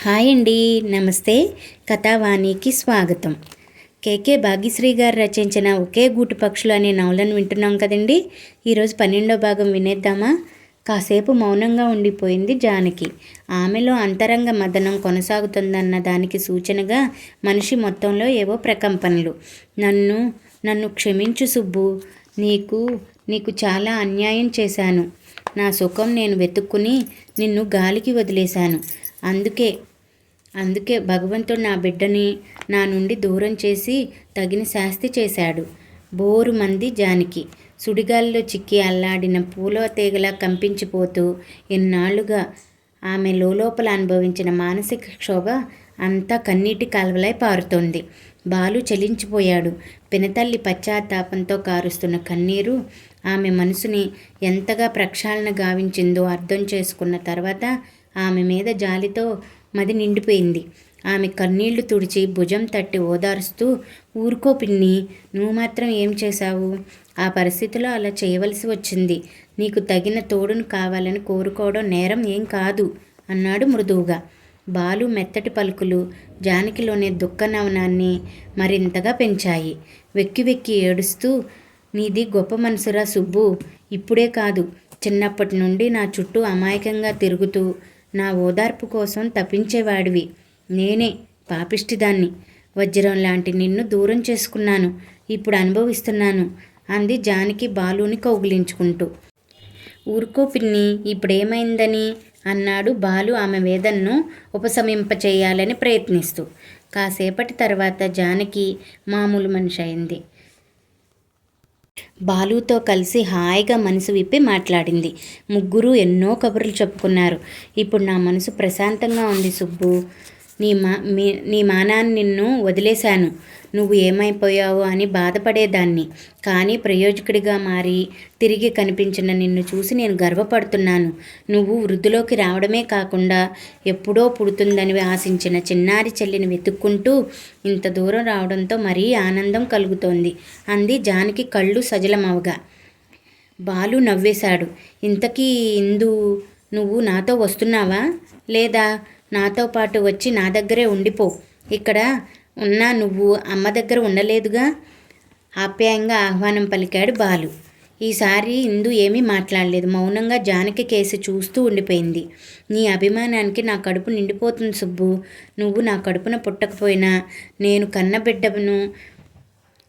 Hi అండి, నమస్తే. కథావాణికి స్వాగతం. కేకే భాగ్యశ్రీ గారు రచించిన ఒకే గూటు పక్షులు అనే నవలను వింటున్నాం కదండి. ఈరోజు 12వ భాగం వినేద్దామా? కాసేపు మౌనంగా ఉండిపోయింది జానకి. ఆమెలో అంతరంగ మదనం కొనసాగుతుందన్న దానికి సూచనగా మనిషి మొత్తంలో ఏవో ప్రకంపనలు. నన్ను క్షమించు సుబ్బు, నీకు చాలా అన్యాయం చేశాను. నా సుఖం నేను వెతుక్కుని నిన్ను గాలికి వదిలేశాను. అందుకే భగవంతుడు నా బిడ్డని నా నుండి దూరం చేసి తగిన శాస్తి చేశాడు. బోరు మంది జానకి. సుడిగాలిలో చిక్కి అల్లాడిన పూల తీగలా కంపించిపోతూ ఎన్నాళ్లుగా ఆమె లోపల అనుభవించిన మానసిక క్షోభ అంతా కన్నీటి కాలువలై పారుతోంది. బాలు చలించిపోయాడు. పినతల్లి పశ్చాత్తాపంతో కారుస్తున్న కన్నీరు ఆమె మనసుని ఎంతగా ప్రక్షాళన గావించిందో అర్థం చేసుకున్న తర్వాత ఆమె మీద జాలితో మది నిండిపోయింది. ఆమె కన్నీళ్లు తుడిచి భుజం తట్టి ఓదారుస్తూ, ఊరుకో పిన్ని, నువ్వు మాత్రం ఏం చేశావు? ఆ పరిస్థితిలో అలా చేయవలసి వచ్చింది. నీకు తగిన తోడును కావాలని కోరుకోవడం నేరం ఏం కాదు అన్నాడు మృదువుగా. బాలు మెత్తటి పలుకులు జానకిలోని దుఃఖనవనాన్ని మరింతగా పెంచాయి. వెక్కి వెక్కి ఏడుస్తూ, నీది గొప్ప మనసురా సుబ్బు. ఇప్పుడే కాదు, చిన్నప్పటి నుండి నా చుట్టూ అమాయకంగా తిరుగుతూ నా ఓదార్పు కోసం తప్పించేవాడివి. నేనే పాపిష్టిదాన్ని. వజ్రం లాంటి నిన్ను దూరం చేసుకున్నాను. ఇప్పుడు అనుభవిస్తున్నాను అంది జానకి బాలుని కౌగిలించుకుంటూ. ఊరుకో పిన్ని, ఇప్పుడేమైందని అన్నాడు బాలు ఆమె వేదనను ఉపశమింపచేయాలని ప్రయత్నిస్తూ. కాసేపటి తర్వాత జానకి మామూలు మనిషి అయింది. బాలుతో కలిసి హాయిగా మనసు విప్పి మాట్లాడింది. ముగ్గురు ఎన్నో కబుర్లు చెప్పుకున్నారు. ఇప్పుడు నా మనసు ప్రశాంతంగా ఉంది సుబ్బు. నీ మానాన్ని నిన్ను వదిలేశాను. నువ్వు ఏమైపోయావు అని బాధపడేదాన్ని. కానీ ప్రయోజకుడిగా మారి తిరిగి కనిపించిన నిన్ను చూసి నేను గర్వపడుతున్నాను. నువ్వు వృద్ధిలోకి రావడమే కాకుండా ఎప్పుడో పుడుతుందని ఆశించిన చిన్నారి చెల్లిని వెతుక్కుంటూ ఇంత దూరం రావడంతో మరీ ఆనందం కలుగుతోంది అంది జానకి కళ్ళు సజలమవగా. బాలు నవ్వేశాడు. ఇంతకీ ఇందు, నువ్వు నాతో వస్తున్నావా? లేదా నాతో పాటు వచ్చి నా దగ్గరే ఉండిపో. ఇక్కడ ఉన్నా నువ్వు అమ్మ దగ్గర ఉండలేదుగా? ఆప్యాయంగా ఆహ్వానం పలికాడు బాలు. ఈసారి ఇందు ఏమీ మాట్లాడలేదు. మౌనంగా జానకి కేసి చూస్తూ ఉండిపోయింది. నీ అభిమానానికి నా కడుపు నిండిపోతుంది సుబ్బు. నువ్వు నా కడుపున పుట్టకపోయినా నేను కన్నబిడ్డను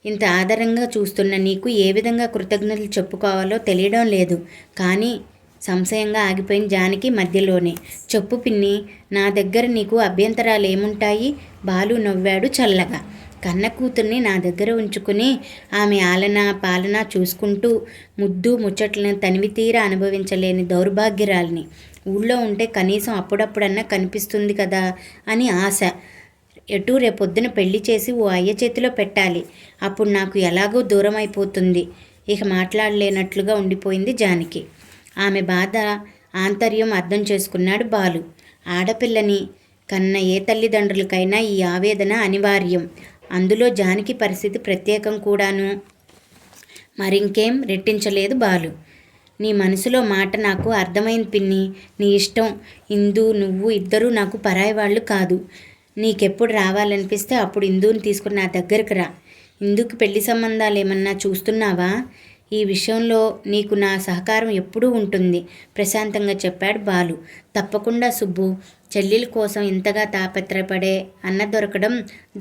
ఇంత ఆదరంగా చూస్తున్న నీకు ఏ విధంగా కృతజ్ఞతలు చెప్పుకోవాలో తెలియడం లేదు. కానీ సంశయంగా ఆగిపోయిన జానకి మధ్యలోనే, చెప్పు పిన్ని, నా దగ్గర నీకు అభ్యంతరాలు ఏముంటాయి? బాలు నవ్వాడు చల్లగా. కన్న కూతుర్ని నా దగ్గర ఉంచుకుని ఆమె ఆలన పాలన చూసుకుంటూ ముద్దు ముచ్చట్లను తనివి తీరా అనుభవించలేని దౌర్భాగ్యరాల్ని. ఊళ్ళో ఉంటే కనీసం అప్పుడప్పుడన్నా కనిపిస్తుంది కదా అని ఆశ. ఎటు రేపొద్దున పెళ్లి చేసి ఓ అయ్య చేతిలో పెట్టాలి. అప్పుడు నాకు ఎలాగో దూరం అయిపోతుంది. ఇక మాట్లాడలేనట్లుగా ఉండిపోయింది జానకి. ఆమె బాధ ఆంతర్యం అర్థం చేసుకున్నాడు బాలు. ఆడపిల్లని కన్న ఏ తల్లిదండ్రులకైనా ఈ ఆవేదన అనివార్యం. అందులో జానకి పరిస్థితి ప్రత్యేకం కూడాను. మరింకేం రెట్టించలేదు బాలు. నీ మనసులో మాట నాకు అర్థమైంది పిన్ని. నీ ఇష్టం. ఇందు నువ్వు ఇద్దరూ నాకు పరాయి వాళ్ళు కాదు. నీకెప్పుడు రావాలనిపిస్తే అప్పుడు ఇందుని తీసుకుని నా దగ్గరకు రా. ఇందుకు పెళ్లి సంబంధాలు ఏమన్నా చూస్తున్నావా? ఈ విషయంలో నీకు నా సహకారం ఎప్పుడూ ఉంటుంది ప్రశాంతంగా చెప్పాడు బాలు. తప్పకుండా సుబ్బు. చెల్లెల కోసం ఇంతగా తాపత్రయపడే అన్న దొరకడం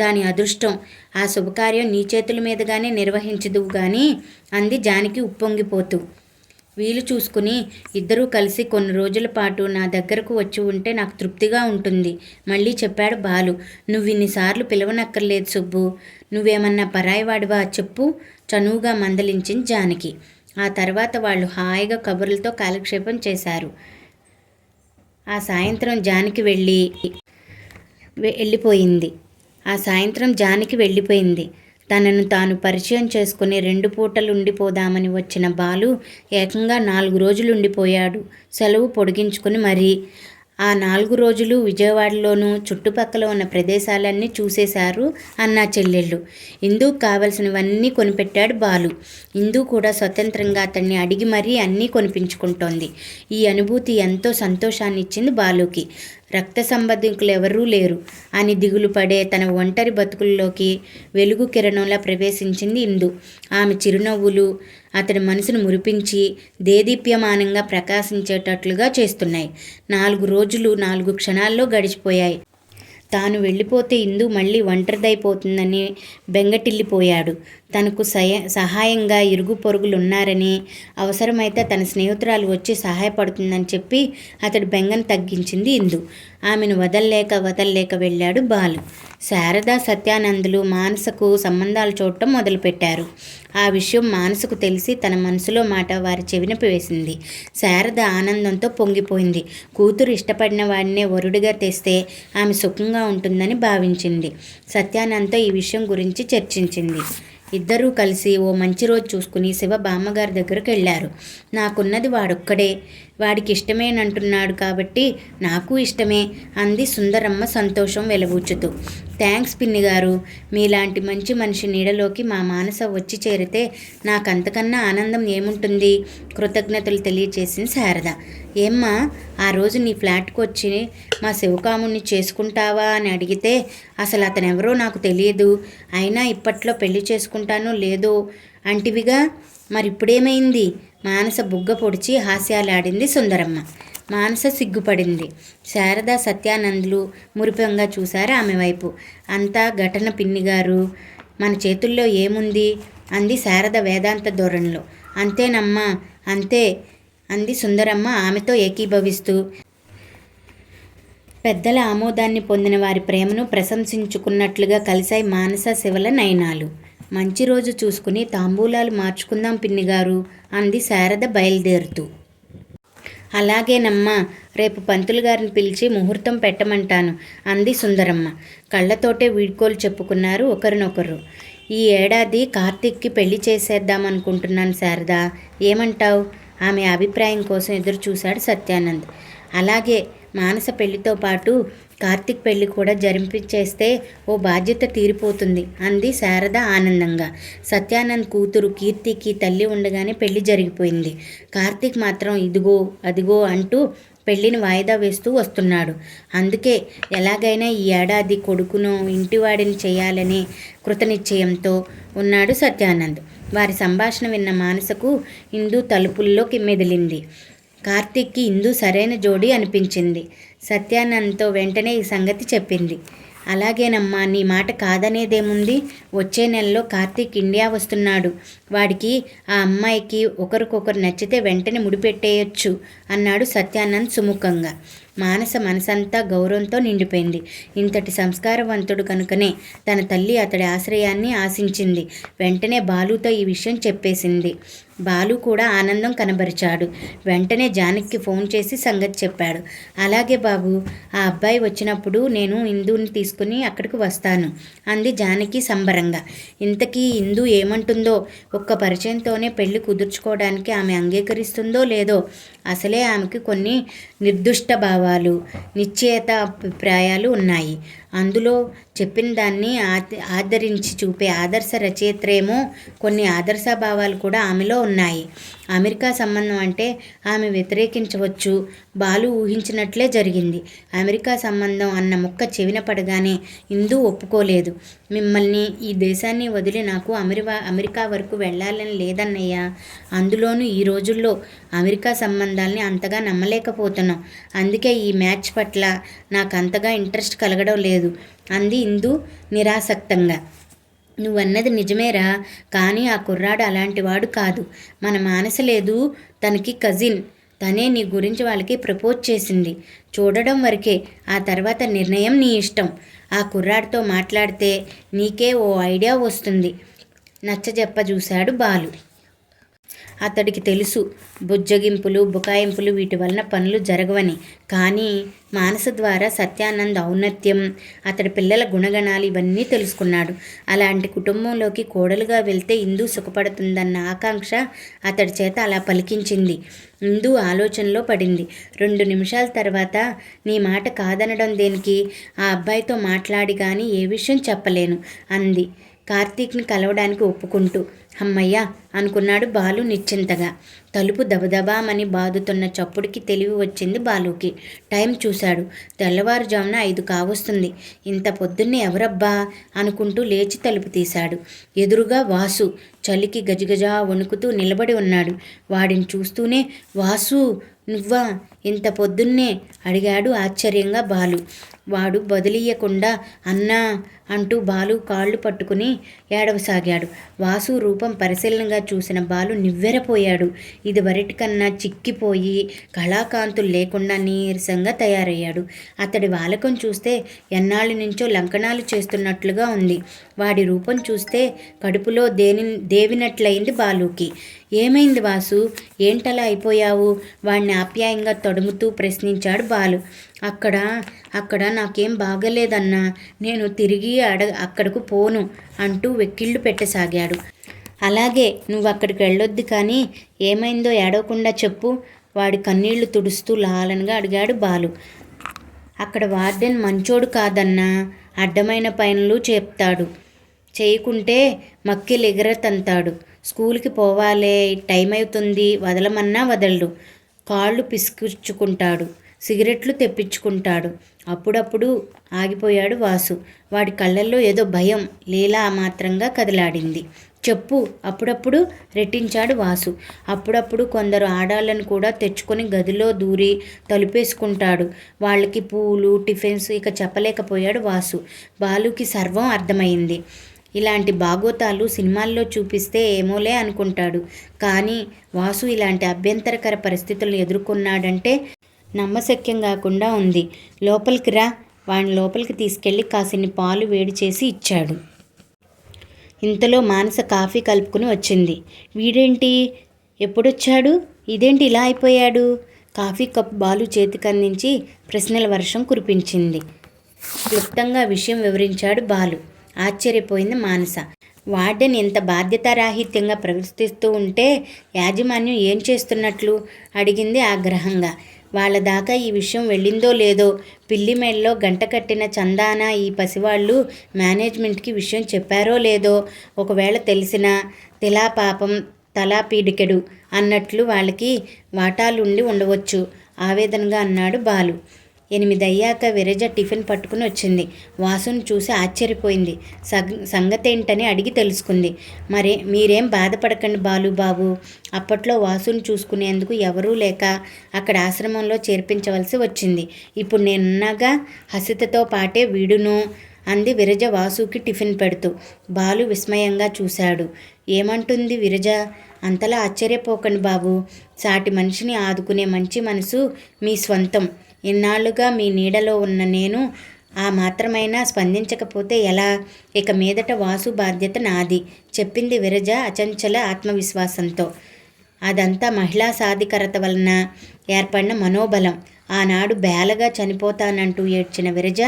దాని అదృష్టం. ఆ శుభకార్యం నీ చేతుల మీదుగానే నిర్వహించదువు కానీ అంది జానకి ఉప్పొంగిపోతూ. వీలు చూసుకుని ఇద్దరూ కలిసి కొన్ని రోజుల పాటు నా దగ్గరకు వచ్చి ఉంటే నాకు తృప్తిగా ఉంటుంది మళ్ళీ చెప్పాడు బాలు. నువ్వు ఇన్నిసార్లు పిలవనక్కర్లేదు సుబ్బు. నువ్వేమన్నా పరాయివాడివా చెప్పు చనువుగా మందలించింది జానకి. ఆ తర్వాత వాళ్ళు హాయిగా కబుర్లతో కాలక్షేపం చేశారు. ఆ సాయంత్రం జానకి వెళ్ళిపోయింది. తనను తాను పరిచయం చేసుకుని 2 పూటలు ఉండిపోదామని వచ్చిన బాలు ఏకంగా 4 రోజులు ఉండిపోయాడు. సెలవు పొడిగించుకుని మరీ. ఆ 4 రోజులు విజయవాడలోనూ చుట్టుపక్కల ఉన్న ప్రదేశాలన్నీ చూసేశారు అన్నా చెల్లెళ్ళు. ఇందుకు కావలసినవన్నీ కొనిపెట్టాడు బాలు. ఇందు కూడా స్వతంత్రంగా అతన్ని అడిగి మరీ అన్నీ కొనిపించుకుంటోంది. ఈ అనుభూతి ఎంతో సంతోషాన్ని ఇచ్చింది బాలుకి. రక్త సంబంధికులు ఎవరూ లేరు అని దిగులు పడే తన ఒంటరి బతుకుల్లోకి వెలుగు కిరణంలా ప్రవేశించింది ఇందు. ఆమె చిరునవ్వులు అతడి మనసును మురిపించి దేదీప్యమానంగా ప్రకాశించేటట్లుగా చేస్తున్నాయి. 4 రోజులు 4 క్షణాల్లో గడిచిపోయాయి. తాను వెళ్ళిపోతే ఇందు మళ్ళీ ఒంటరిదైపోతుందని బెంగటిల్లిపోయాడు. తనకు సహాయంగా ఇరుగు పొరుగులున్నారని, అవసరమైతే తన స్నేహితురాలు వచ్చి సహాయపడుతుందని చెప్పి అతడి బెంగను తగ్గించింది ఇందు. ఆమెను వదల్లేక వెళ్ళాడు బాలు. శారద, సత్యానందులు మానసకు సంబంధాలు చూడటం మొదలుపెట్టారు. ఆ విషయం మానసకు తెలిసి తన మనసులో మాట వారి చెవిన వేసింది. శారద ఆనందంతో పొంగిపోయింది. కూతురు ఇష్టపడిన వాడినే వరుడిగా తెస్తే ఆమె సుఖంగా ఉంటుందని భావించింది. సత్యానంద్తో ఈ విషయం గురించి చర్చించింది. ఇద్దరూ కలిసి ఓ మంచి రోజు చూసుకుని శివ బామ్మగారి దగ్గరకు వెళ్ళారు. నాకున్నది వాడొక్కడే, వాడికి ఇష్టమేనంటున్నాడు కాబట్టి నాకు ఇష్టమే అంది సుందరమ్మ సంతోషం వెలబుచ్చుతూ. థ్యాంక్స్ పిన్ని గారు, మీలాంటి మంచి మనిషి నీడలోకి మా మానస వచ్చి చేరితే నాకంతకన్నా ఆనందం ఏముంటుంది? కృతజ్ఞతలు తెలియచేసింది శారద. ఏమ్మా, ఆ రోజు నీ ఫ్లాట్కి వచ్చి మా శివకాముని చేసుకుంటావా అని అడిగితే అసలు అతను ఎవరో నాకు తెలియదు, అయినా ఇప్పట్లో పెళ్లి చేసుకుంటానో లేదో అంటివిగా, మరిప్పుడేమైంది? మానస బుగ్గ పొడిచి హాస్యాలాడింది సుందరమ్మ. మానస సిగ్గుపడింది. శారద, సత్యానందులు మురిపంగా చూశారు ఆమె వైపు. అంతా ఘటన పిన్నిగారు, మన చేతుల్లో ఏముంది అంది శారద వేదాంత ధోరణిలో. అంతేనమ్మా, అంతే అంది సుందరమ్మ ఆమెతో ఏకీభవిస్తూ. పెద్దల ఆమోదాన్ని పొందిన వారి ప్రేమను ప్రశంసించుకున్నట్లుగా కలిశాయి మానస, శివల నయనాలు. మంచి రోజు చూసుకుని తాంబూలాలు మార్చుకుందాం పిన్నిగారు అంది శారద బయలుదేరుతూ. అలాగేనమ్మా, రేపు పంతులు గారిని పిలిచి ముహూర్తం పెట్టమంటాను అంది సుందరమ్మ. కళ్ళతోటే వీడ్కోలు చెప్పుకున్నారు ఒకరినొకరు. ఈ ఏడాది కార్తీక్కి పెళ్లి చేసేద్దామనుకుంటున్నాను శారద, ఏమంటావు? ఆమె అభిప్రాయం కోసం ఎదురు చూశాడు సత్యానంద్. అలాగే, మానస పెళ్లితో పాటు కార్తీక్ పెళ్లి కూడా జరిపించేస్తే ఓ బాధ్యత తీరిపోతుంది అంది శారద ఆనందంగా. సత్యానంద్ కూతురు కీర్తికి తల్లి ఉండగానే పెళ్లి జరిగిపోయింది. కార్తీక్ మాత్రం ఇదిగో అదిగో అంటూ పెళ్లిని వాయిదా వేస్తూ వస్తున్నాడు. అందుకే ఎలాగైనా ఈ ఏడాది కొడుకును ఇంటివాడిని చేయాలని కృతనిశ్చయంతో ఉన్నాడు సత్యానంద్. వారి సంభాషణ విన్న మానసకు ఇందు తలుపుల్లోకి మెదిలింది. కార్తీక్కి ఇందు సరైన జోడీ అనిపించింది. సత్యానంద్తో వెంటనే ఈ సంగతి చెప్పింది. అలాగేనమ్మా, నీ మాట కాదనేదేముంది? వచ్చే నెలలో కార్తీక్ ఇండియా వస్తున్నాడు. వాడికి ఆ అమ్మాయికి ఒకరికొకరు నచ్చితే వెంటనే ముడిపెట్టేయచ్చు అన్నాడు సత్యానంద్ సుముఖంగా. మానస మనసంతా గౌరవంతో నిండిపోయింది. ఇంతటి సంస్కారవంతుడు కనుకనే తన తల్లి అతడి ఆశ్రయాన్ని ఆశించింది. వెంటనే బాలుతో ఈ విషయం చెప్పేసింది. బాలు కూడా ఆనందం కనబరిచాడు. వెంటనే జానకి ఫోన్ చేసి సంగతి చెప్పాడు. అలాగే బాబు, ఆ అబ్బాయి వచ్చినప్పుడు నేను ఇందుని తీసుకుని అక్కడికి వస్తాను అంది జానకి సంబరంగా. ఇంతకీ ఇందు ఏమంటుందో, ఒక్క పరిచయంతోనే పెళ్లి కుదుర్చుకోవడానికి ఆమె అంగీకరిస్తుందో లేదో. అసలే ఆమెకి కొన్ని నిర్దుష్ట భావాలు, నిశ్చయత అభిప్రాయాలు ఉన్నాయి. అందులో చెప్పిన దాన్ని ఆదరించి చూపే ఆదర్శ రచయిత్రేమో కొన్ని ఆదర్శభావాలు కూడా ఆమెలో ఉన్నాయి. అమెరికా సంబంధం అంటే ఆమె వ్యతిరేకించవచ్చు. బాలు ఊహించినట్లే జరిగింది. అమెరికా సంబంధం అన్న ముక్క చెవిన పడగానే ఇందు ఒప్పుకోలేదు. మిమ్మల్ని, ఈ దేశాన్ని వదిలి నాకు అమెరికా వరకు వెళ్ళాలని లేదన్నయ్యా. అందులోనూ ఈ రోజుల్లో అమెరికా సంబంధాలని అంతగా నమ్మలేకపోతున్నాం. అందుకే ఈ మ్యాచ్ పట్ల నాకు అంతగా ఇంట్రెస్ట్ కలగడం లేదు అంది ఇందు నిరాసక్తంగా. నువ్వన్నది నిజమేరా, కానీ ఆ కుర్రాడు అలాంటివాడు కాదు. మన మానస లేదు, తనకి కజిన్. తనే నీ గురించి వాళ్ళకి ప్రపోజ్ చేసింది. చూడడం వరకే, ఆ తర్వాత నిర్ణయం నీ ఇష్టం. ఆ కుర్రాడితో మాట్లాడితే నీకే ఓ ఐడియా వస్తుంది నచ్చజెప్ప చూశాడు బాలు. అతడికి తెలుసు బుజ్జగింపులు బుకాయింపులు వీటి వలన పనులు జరగవని. కానీ మానస ద్వారా సత్యానంద్ ఔన్నత్యం, అతడి పిల్లల గుణగణాలు ఇవన్నీ తెలుసుకున్నాడు. అలాంటి కుటుంబంలోకి కోడలుగా వెళ్తే ఇందు సుఖపడుతుందన్న ఆకాంక్ష అతడి చేత అలా పలికించింది. ఇందు ఆలోచనలో పడింది. 2 నిమిషాల తర్వాత, నీ మాట కాదనడం దేనికి? ఆ అబ్బాయితో మాట్లాడి కానీ ఏ విషయం చెప్పలేను అంది కార్తీక్ని కలవడానికి ఒప్పుకుంటూ. అమ్మయ్య అనుకున్నాడు బాలు నిశ్చింతగా. తలుపు దబదబామని బాదుతున్న చప్పుడికి తెలివి వచ్చింది బాలుకి. టైం చూశాడు. తెల్లవారుజామున 5 కావస్తుంది. ఇంత పొద్దున్నే ఎవరబ్బా అనుకుంటూ లేచి తలుపు తీశాడు. ఎదురుగా వాసు చలికి గజగజా వణుకుతూ నిలబడి ఉన్నాడు. వాడిని చూస్తూనే, వాసు నువ్వా ఇంత పొద్దున్నే అడిగాడు ఆశ్చర్యంగా బాలు. వాడు బదులియ్యకుండా అన్నా అంటూ బాలు కాళ్ళు పట్టుకుని ఏడవసాగాడు. వాసు రూపం పరిశీలనగా చూసిన బాలు నివ్వెరపోయాడు. ఇదివరటికన్నా చిక్కిపోయి కళాకాంతులు లేకుండా నీరసంగా తయారయ్యాడు. అతడి వాలకం చూస్తే ఎన్నాళ్ళ నుంచో లంకణాలు చేస్తున్నట్లుగా ఉంది. వాడి రూపం చూస్తే కడుపులో దేవినట్లయింది బాలుకి. ఏమైంది వాసు, ఏంటలా అయిపోయావు? వాడిని ఆప్యాయంగా తడుముతూ ప్రశ్నించాడు బాలు. అక్కడ నాకేం బాగలేదన్నా, నేను తిరిగి అక్కడకు పోను అంటూ వెక్కిళ్ళు పెట్టసాగాడు. అలాగే నువ్వు అక్కడికి వెళ్ళొద్దు, కానీ ఏమైందో ఏడవకుండా చెప్పు వాడి కన్నీళ్లు తుడుస్తూ లాలనగా అడిగాడు బాలు. అక్కడ వార్డెన్ మంచోడు కాదన్నా, అడ్డమైన పనులు చెప్తాడు. చేయకుంటే మక్కిలు ఎగరతంతాడు. స్కూల్కి పోవాలే, టైం అవుతుంది, వదలమన్నా వదలడు. కాళ్ళు పిసికించుకుంటాడు, సిగరెట్లు తెప్పించుకుంటాడు. అప్పుడప్పుడు ఆగిపోయాడు వాసు. వాడి కళ్ళల్లో ఏదో భయం లీలా మాత్రంగా కదలాడింది. చెప్పు అప్పుడప్పుడు రెట్టించాడు వాసు. అప్పుడప్పుడు కొందరు ఆడాళ్ళను కూడా తెచ్చుకొని గదిలో దూరి తలుపేసుకుంటాడు. వాళ్ళకి పూలు టిఫిన్స్. ఇక చెప్పలేకపోయాడు వాసు. బాలుకి సర్వం అర్థమైంది. ఇలాంటి బాగోతాలు సినిమాల్లో చూపిస్తే ఏమోలే అనుకుంటాడు. కానీ వాసు ఇలాంటి అభ్యంతరకర పరిస్థితులను ఎదుర్కొన్నాడంటే నమ్మశక్యం కాకుండా ఉంది. లోపలికి రా, వాడిని లోపలికి తీసుకెళ్ళి కాసిన్ని పాలు వేడి చేసి ఇచ్చాడు. ఇంతలో మానస కాఫీ కలుపుకుని వచ్చింది. వీడేంటి ఎప్పుడొచ్చాడు? ఇదేంటి ఇలా అయిపోయాడు? కాఫీ కప్ బాలు చేతికందించి ప్రశ్నల వర్షం కురిపించింది. క్లుప్తంగా విషయం వివరించాడు బాలు. ఆశ్చర్యపోయింది మానస. వార్డెన్ ఇంత బాధ్యతారాహిత్యంగా ప్రవర్తిస్తూ ఉంటే యాజమాన్యం ఏం చేస్తున్నట్లు అడిగింది ఆగ్రహంగా. వాళ్ళ దాకా ఈ విషయం వెళ్ళిందో లేదో, పిల్లిమేళ్ళలో గంట కట్టిన చందాన ఈ పసివాళ్ళు మేనేజ్మెంట్కి విషయం చెప్పారో లేదో, ఒకవేళ తెలిసినా తిలా పాపం తలా పీడికెడు అన్నట్లు వాళ్ళకి వాటాలుండి ఉండవచ్చు ఆవేదనగా అన్నాడు బాలు. 8 అయ్యాక విరజ టిఫిన్ పట్టుకుని వచ్చింది. వాసుని చూసి ఆశ్చర్యపోయింది. సంగతేంటని అడిగి తెలుసుకుంది. మీరేం బాధపడకండి బాబు. అప్పట్లో వాసుని చూసుకునేందుకు ఎవరూ లేక అక్కడ ఆశ్రమంలో చేర్పించవలసి వచ్చింది. ఇప్పుడు నేనున్నాగా, హసితతో పాటే వీడును అంది విరజ వాసుకి టిఫిన్ పెడుతూ. బాలు విస్మయంగా చూశాడు. ఏమంటుంది విరజ? అంతలా ఆశ్చర్యపోకండి బాబు. సాటి మనిషిని ఆదుకునే మంచి మనసు మీ స్వంతం. ఇన్నాళ్లుగా మీ నీడలో ఉన్న నేను ఆ మాత్రమైనా స్పందించకపోతే ఎలా? ఇక మీదట వాసు బాధ్యత నాది చెప్పింది విరజ అచంచల ఆత్మవిశ్వాసంతో. అదంతా మహిళా సాధికారత వలన ఏర్పడిన మనోబలం. ఆనాడు బేలగా చనిపోతానంటూ ఏడ్చిన విరజ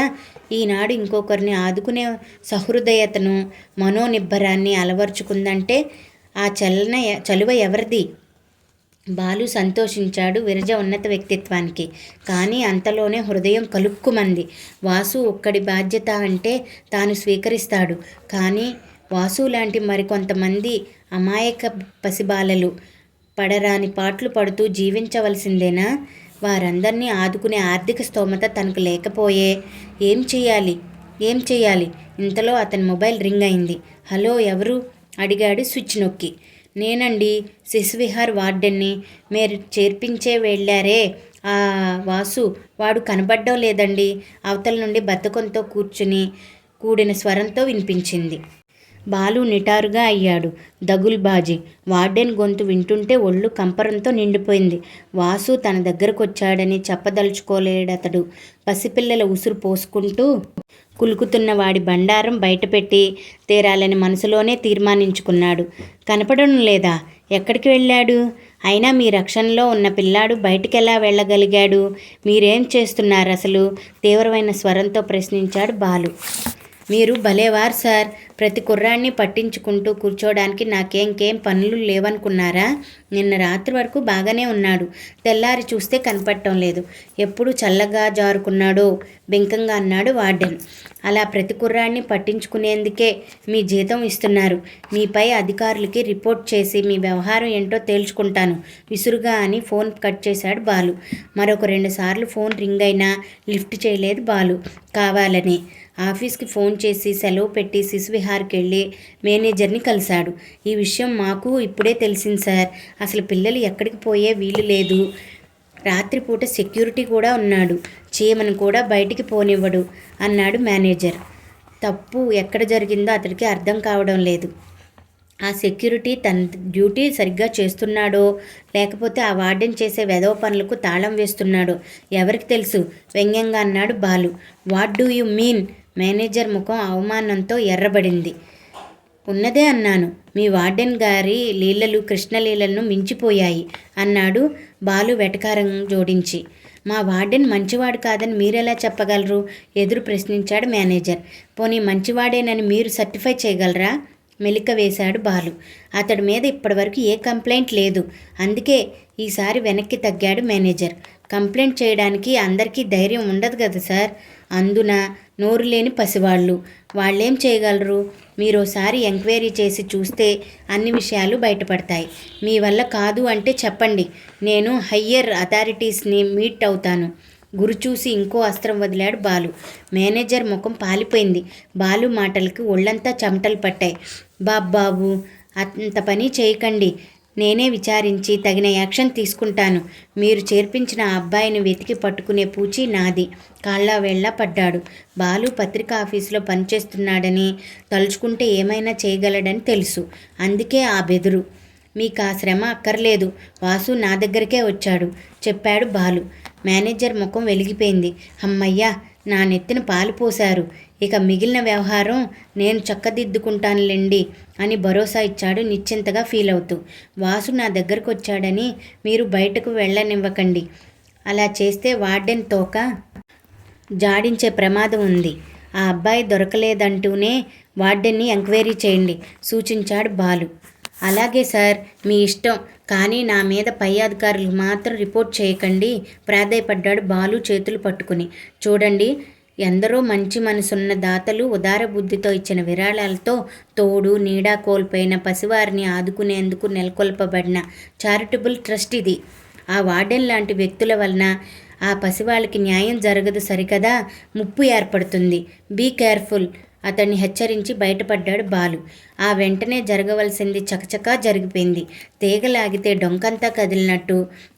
ఈనాడు ఇంకొకరిని ఆదుకునే సహృదయతను మనోనిబ్బరాన్ని అలవర్చుకుందంటే ఆ చలువ ఎవరిది? బాలు సంతోషించాడు విరజ ఉన్నత వ్యక్తిత్వానికి. కానీ అంతలోనే హృదయం కలుక్కుమంది. వాసు ఒక్కడి బాధ్యత అంటే తాను స్వీకరిస్తాడు. కానీ వాసు లాంటి మరికొంతమంది అమాయక పసిబాలలు పడరాని పాట్లు పడుతూ జీవించవలసిందేనా? వారందరినీ ఆదుకునే ఆర్థిక స్తోమత తనకు లేకపోయే ఏం చెయ్యాలి? ఇంతలో అతని మొబైల్ రింగ్ అయింది. హలో, ఎవరు? అడిగాడు స్విచ్ నొక్కి. నేనండి, శిశువిహార్ వార్డెన్ని. మీరు చేర్పించే వెళ్ళారే ఆ వాసు, వాడు కనబడ్డం లేదండి. అవతల నుండి బద్ధకంతో కూడిన స్వరంతో వినిపించింది. బాలు నిటారుగా అయ్యాడు. దగుల్బాజీ. వార్డెన్ గొంతు వింటుంటే ఒళ్ళు కంపరంతో నిండిపోయింది. వాసు తన దగ్గరకొచ్చాడని చెప్పదలుచుకోలేడతడు. పసిపిల్లల ఉసురు పోసుకుంటూ కులుకుతున్న వాడి బండారం బయటపెట్టి తీరాలని మనసులోనే తీర్మానించుకున్నాడు. కనపడడం లేదా? ఎక్కడికి వెళ్ళాడు? అయినా మీ రక్షణలో ఉన్న పిల్లాడు బయటికెలా వెళ్ళగలిగాడు? మీరేం చేస్తున్నారు అసలు? తీవ్రమైన స్వరంతో ప్రశ్నించాడు బాలు. మీరు భలేవారు సార్. ప్రతి కుర్రాన్ని పట్టించుకుంటూ కూర్చోడానికి నాకేంకేం పనులు లేవనుకున్నారా? నిన్న రాత్రి వరకు బాగానే ఉన్నాడు. తెల్లారి చూస్తే కనపడటం లేదు. ఎప్పుడు చల్లగా జారుకున్నాడో బెంకంగా అన్నాడు వార్డెన్. అలా ప్రతి కుర్రాన్ని పట్టించుకునేందుకే మీ జీతం ఇస్తున్నారు. మీపై అధికారులకి రిపోర్ట్ చేసి మీ వ్యవహారం ఏంటో తేల్చుకుంటాను విసురుగా అని ఫోన్ కట్ చేశాడు బాలు. మరొక 2 సార్లు ఫోన్ రింగ్ అయినా లిఫ్ట్ చేయలేదు బాలు. కావాలని ఆఫీస్కి ఫోన్ చేసి సెలవు పెట్టి శిశువిహార్కి వెళ్ళి మేనేజర్ని కలిశాడు. ఈ విషయం మాకు ఇప్పుడే తెలిసింది సార్. అసలు పిల్లలు ఎక్కడికి పోయే వీలు లేదు. రాత్రిపూట సెక్యూరిటీ కూడా ఉన్నాడు. చీమను కూడా బయటికి పోనివ్వడు అన్నాడు మేనేజర్. తప్పు ఎక్కడ జరిగిందో అతడికి అర్థం కావడం లేదు. ఆ సెక్యూరిటీ తన డ్యూటీ సరిగ్గా చేస్తున్నాడో లేకపోతే ఆ వార్డెన్ చేసే వెధవ పనులకు తాళం వేస్తున్నాడో ఎవరికి తెలుసు వ్యంగ్యంగా అన్నాడు Balu. What do you mean? Manager ముఖం అవమానంతో ఎర్రబడింది. ఉన్నదే అన్నాను. మీ వార్డెన్ గారి లీలలు కృష్ణలీలలను మించిపోయాయి అన్నాడు బాలు వెటకారం జోడించి. మా వార్డెన్ మంచివాడు కాదని మీరెలా చెప్పగలరు? ఎదురు ప్రశ్నించాడు మేనేజర్. పోనీ మంచివాడేనని మీరు సర్టిఫై చేయగలరా? మెలిక వేశాడు బాలు. అతడి మీద ఇప్పటివరకు ఏ కంప్లైంట్ లేదు. అందుకే ఈసారి వెనక్కి తగ్గాడు మేనేజర్. కంప్లైంట్ చేయడానికి అందరికీ ధైర్యం ఉండదు కదా సార్. అందున నోరు లేని పసివాళ్ళు. వాళ్ళేం చేయగలరు? మీరోసారి ఎంక్వైరీ చేసి చూస్తే అన్ని విషయాలు బయటపడతాయి. మీ వల్ల కాదు అంటే చెప్పండి. నేను హయ్యర్ అథారిటీస్ని మీట్ అవుతాను. గురి చూసి ఇంకో అస్త్రం వదిలాడు బాలు. మేనేజర్ ముఖం పాలిపోయింది. బాలు మాటలకి ఒళ్ళంతా చెమటలు పట్టాయి. బాబు అంత పని చేయకండి. నేనే విచారించి తగిన యాక్షన్ తీసుకుంటాను. మీరు చేర్పించిన ఆ అబ్బాయిని వెతికి పట్టుకునే పూచి నాది. కాళ్ళ వేళ్ళ పడ్డాడు. బాలు పత్రికా ఆఫీసులో పనిచేస్తున్నాడని, తలుచుకుంటే ఏమైనా చేయగలడని తెలుసు. అందుకే ఆ బెదురు. మీకు ఆ శ్రమ అక్కర్లేదు. వాసు నా దగ్గరికే వచ్చాడు చెప్పాడు బాలు. మేనేజర్ ముఖం వెలిగిపోయింది. అమ్మయ్యా, నా నెత్తిన పాలు పోశారు. ఇక మిగిలిన వ్యవహారం నేను చక్కదిద్దుకుంటానులేండి అని భరోసా ఇచ్చాడు నిశ్చింతగా ఫీల్ అవుతూ. వాసు నా దగ్గరకు వచ్చాడని మీరు బయటకు వెళ్ళనివ్వకండి. అలా చేస్తే వార్డెన్ తోక జాడించే ప్రమాదం ఉంది. ఆ అబ్బాయి దొరకలేదంటూనే వార్డెన్ని ఎంక్వైరీ చేయండి సూచించాడు బాలు. అలాగే సార్, మీ ఇష్టం. కానీ నా మీద పై అధికారులకు మాత్రం రిపోర్ట్ చేయకండి ప్రాధేయపడ్డాడు బాలు చేతులు పట్టుకుని. చూడండి, ఎందరో మంచి మనసున్న దాతలు ఉదార బుద్ధితో ఇచ్చిన విరాళాలతో తోడు నీడా కోల్పోయిన పసివారిని ఆదుకునేందుకు నెలకొల్పబడిన చారిటబుల్ ట్రస్ట్ ఇది. ఆ వార్డెన్ లాంటి వ్యక్తుల వలన ఆ పసివాళ్ళకి న్యాయం జరగదు సరికదా, ముప్పు ఏర్పడుతుంది. బీ కేర్ఫుల్ అతన్ని హెచ్చరించి బయటపడ్డాడు బాలు. ఆ వెంటనే జరగవలసింది చకచకా జరిగిపోయింది. తీగలాగితే డొంకంతా కదిలినట్టు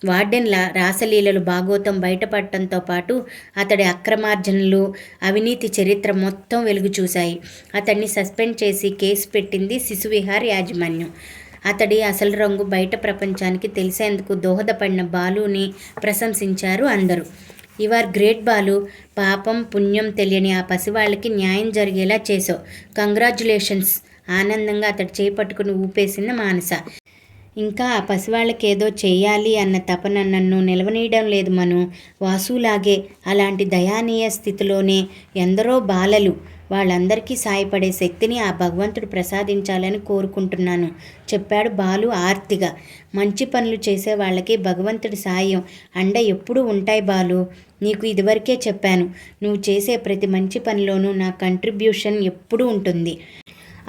వార్డెన్ రాసలీలలు భాగోతం బయటపడటంతో పాటు అతడి అక్రమార్జనలు, అవినీతి చరిత్ర మొత్తం వెలుగు చూశాయి. అతన్ని సస్పెండ్ చేసి కేసు పెట్టింది శిశువిహార్ యాజమాన్యం. అతడి అసలు రంగు బయట ప్రపంచానికి తెలిసేందుకు దోహదపడిన బాలుని ప్రశంసించారు అందరూ. You are great Balu. పాపం పుణ్యం తెలియని ఆ పసివాళ్ళకి న్యాయం జరిగేలా చేసావు. కంగ్రాచ్యులేషన్స్. ఆనందంగా అతడు చేపట్టుకుని ఊపేసిన మానస. ఇంకా ఆ పసివాళ్ళకి ఏదో చెయ్యాలి అన్న తపన నన్ను నిలవనీయడం లేదు మను. వాసులాగే అలాంటి దయానీయ స్థితిలోనే ఎందరో బాలలు. వాళ్ళందరికీ సాయపడే శక్తిని ఆ భగవంతుడు ప్రసాదించాలని కోరుకుంటున్నాను చెప్పాడు బాలు ఆర్తిగా. మంచి పనులు చేసే వాళ్ళకి భగవంతుడి సాయం అండ ఎప్పుడూ ఉంటాయి బాలు. నీకు ఇదివరకే చెప్పాను. నువ్వు చేసే ప్రతి మంచి పనిలోనూ నా కంట్రిబ్యూషన్ ఎప్పుడూ ఉంటుంది.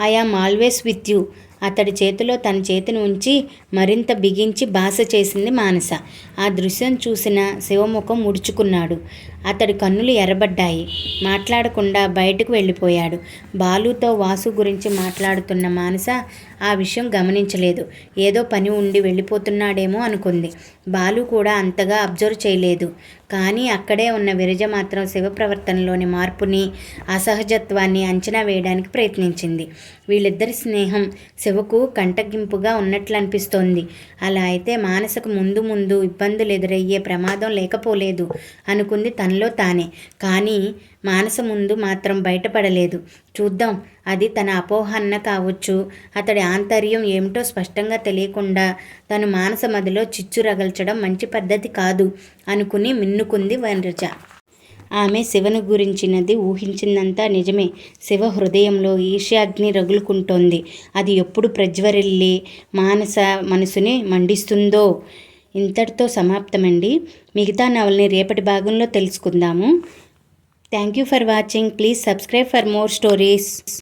I am always with you. అతడి చేతిలో తన చేతిని ఉంచి మరింత బిగించి బాస చేసింది మానస. ఆ దృశ్యం చూసిన శివముఖం ముడుచుకున్నాడు. అతడి కన్నులు ఎర్రబడ్డాయి. మాట్లాడకుండా బయటకు వెళ్ళిపోయాడు. బాలుతో వాసు గురించి మాట్లాడుతున్న మానస ఆ విషయం గమనించలేదు. ఏదో పని ఉండి వెళ్ళిపోతున్నాడేమో అనుకుంది. బాలు కూడా అంతగా అబ్జర్వ్ చేయలేదు. కానీ అక్కడే ఉన్న విరజ మాత్రం శివ ప్రవర్తనలోని మార్పుని, అసహజత్వాన్ని అంచనా వేయడానికి ప్రయత్నించింది. వీళ్ళిద్దరి స్నేహం శివకు కంటగింపుగా ఉన్నట్లు అనిపిస్తోంది. అలా అయితే మానసకు ముందు ముందు ఇబ్బందులు ఎదురయ్యే ప్రమాదం లేకపోలేదు అనుకుంది తనలో తానే. కానీ మానస ముందు మాత్రం బయటపడలేదు. చూద్దాం, అది తన అపోహ అన్న కావచ్చు. అతడి ఆంతర్యం ఏమిటో స్పష్టంగా తెలియకుండా తను మానస మదిలో చిచ్చు రగల్చడం మంచి పద్ధతి కాదు అనుకుని మిన్నుకుంది వనజ. ఆమె శివను గురించినది ఊహించిందంతా నిజమే. శివ హృదయంలో ఈర్ష్యాగ్ని రగులుకుంటోంది. అది ఎప్పుడు ప్రజ్వరిల్లి మానస మనసుని మండిస్తుందో. ఇంతటితో సమాప్తమండి. మిగతా నవల్ని రేపటి భాగంలో తెలుసుకుందాము. Thank you for watching. Please subscribe for more stories.